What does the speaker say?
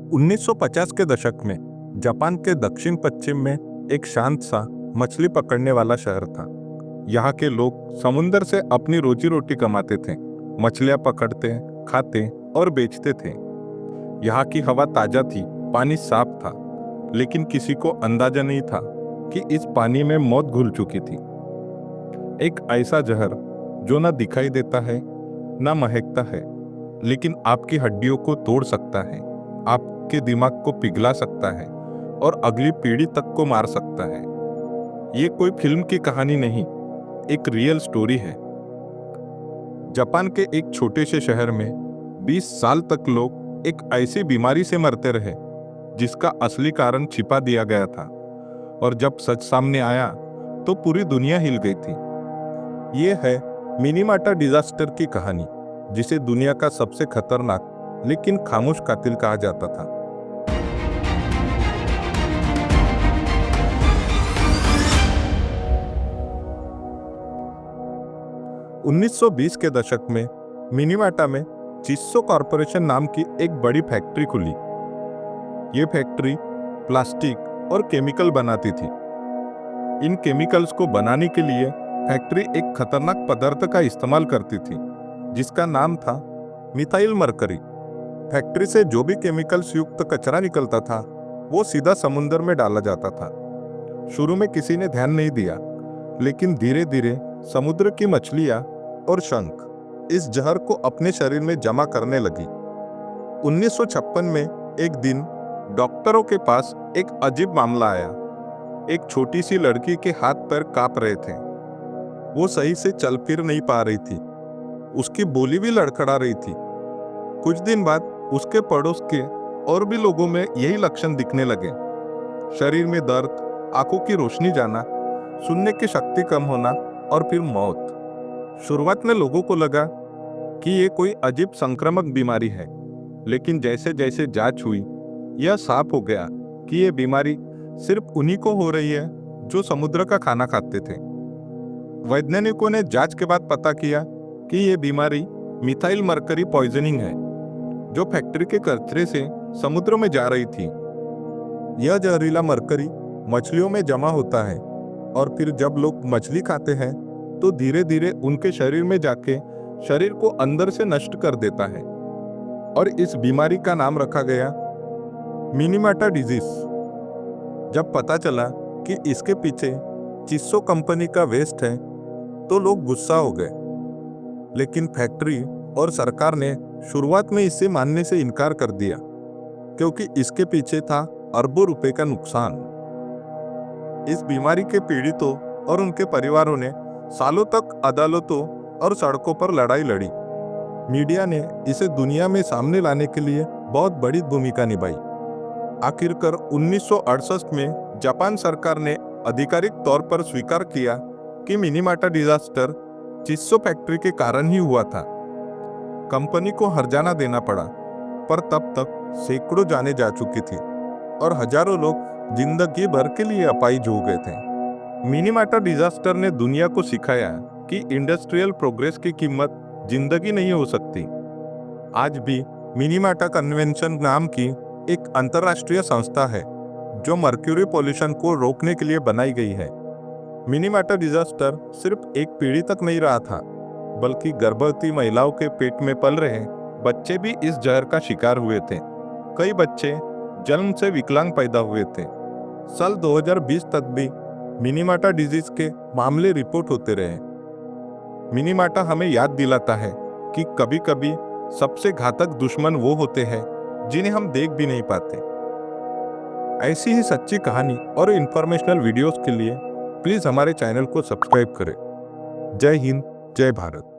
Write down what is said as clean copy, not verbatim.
1950 के दशक में जापान के दक्षिण पश्चिम में एक शांत सा मछली पकड़ने वाला शहर था। यहाँ के लोग समुंदर से अपनी रोजी रोटी कमाते थे, मछलियाँ पकड़ते, खाते और बेचते थे। यहाँ की हवा ताजा थी, पानी साफ था, लेकिन किसी को अंदाजा नहीं था कि इस पानी में मौत घुल चुकी थी। एक ऐसा जहर जो ना दिखाई देता है, ना महकता है, लेकिन आपकी हड्डियों को तोड़ सकता है, आपके दिमाग को पिघला सकता है और अगली पीढ़ी तक को मार सकता है। ये कोई फिल्म की कहानी नहीं, एक रियल स्टोरी है। जापान के एक छोटे से शहर में 20 साल तक लोग एक ऐसी बीमारी से मरते रहे जिसका असली कारण छिपा दिया गया था, और जब सच सामने आया तो पूरी दुनिया हिल गई थी। ये है मिनीमाटा डिजास्टर की कहानी, जिसे दुनिया का सबसे खतरनाक लेकिन खामोश कातिल कहा जाता था। 1920 के दशक में मिनीमाटा में चिस्सो कॉरपोरेशन नाम की एक बड़ी फैक्ट्री खुली। ये फैक्ट्री प्लास्टिक और केमिकल बनाती थी। इन केमिकल्स को बनाने के लिए फैक्ट्री एक खतरनाक पदार्थ का इस्तेमाल करती थी, जिसका नाम था मिथाइल मरकरी। फैक्ट्री से जो भी केमिकल्स युक्त कचरा निकलता था, वो सीधा समुद्र में डाला जाता था। शुरू में किसी ने ध्यान नहीं दिया, लेकिन धीरे धीरे समुद्र की मछलियां और शंख इस जहर को अपने शरीर में जमा करने लगी। 1956 में एक दिन डॉक्टरों के पास एक अजीब मामला आया। एक छोटी सी लड़की के हाथ पैर कांप रहे थे। वो सही से चल फिर नहीं पा रही थी। उसकी बोली भी लड़खड़ा रही थी। कुछ दिन बाद उसके पड़ोस के और भी लोगों में यही लक्षण दिखने लगे। शरीर में दर्द, आंखों की रोशनी जाना, सुनने की शक्ति कम होना और फिर मौत। शुरुआत में लोगों को लगा कि ये कोई अजीब संक्रामक बीमारी है, लेकिन जैसे जैसे जांच हुई, यह साफ हो गया कि ये बीमारी सिर्फ उन्हीं को हो रही है जो समुद्र का खाना खाते थे। वैज्ञानिकों ने जांच के बाद पता किया कि ये बीमारी मिथाइल मरकरी पॉइजनिंग है, जो फैक्ट्री के कचरे से समुद्र में जा रही थी। यह जहरीला मरकरी मछलियों में जमा होता है, और फिर जब लोग मछली खाते हैं तो धीरे धीरे उनके शरीर में जाके शरीर को अंदर से नष्ट कर देता है, और इस बीमारी का नाम रखा गया मिनीमाटा डिजीज। जब पता चला कि इसके पीछे चिस्सो कंपनी का वेस्ट है, तो लोग गुस्सा हो गए, लेकिन फैक्ट्री और सरकार ने शुरुआत में इसे मानने से इनकार कर दिया, क्योंकि इसके पीछे था अरबों रुपए का नुकसान। इस बीमारी के पीड़ितों और उनके परिवारों ने सालों तक अदालतों और सड़कों पर लड़ाई लड़ी। मीडिया ने इसे दुनिया में सामने लाने के लिए बहुत बड़ी भूमिका निभाई। आखिरकार 1968 में जापान सरकार ने आधिकारिक तौर पर स्वीकार किया कि मिनीमाटा डिजास्टर चिस्सो फैक्ट्री के कारण ही हुआ था। कंपनी को हर्जाना देना पड़ा, पर तब तक सैकड़ों जानें जा चुकी थी और हजारों लोग जिंदगी भर के लिए अपाहिज हो गए थे। मिनीमाटा डिजास्टर ने दुनिया को सिखाया कि इंडस्ट्रियल प्रोग्रेस की कीमत जिंदगी नहीं हो सकती। आज भी मिनीमाटा कन्वेंशन नाम की एक अंतर्राष्ट्रीय संस्था है जो मर्क्यूरी पॉल्यूशन को रोकने के लिए बनाई गई है। मिनीमाटा डिजास्टर सिर्फ एक पीढ़ी तक नहीं रहा था, बल्कि गर्भवती महिलाओं के पेट में पल रहे बच्चे भी इस जहर का शिकार हुए थे। कई बच्चे जन्म से विकलांग पैदा हुए थे। साल 2020 तक भी मिनीमाटा डिजीज के मामले रिपोर्ट होते रहे। मिनीमाटा हमें याद दिलाता है कि कभी कभी सबसे घातक दुश्मन वो होते हैं जिन्हें हम देख भी नहीं पाते। ऐसी ही सच्ची कहानी और इंफॉर्मेशनल वीडियोस के लिए प्लीज हमारे चैनल को सब्सक्राइब करें। जय हिंद, जय भारत।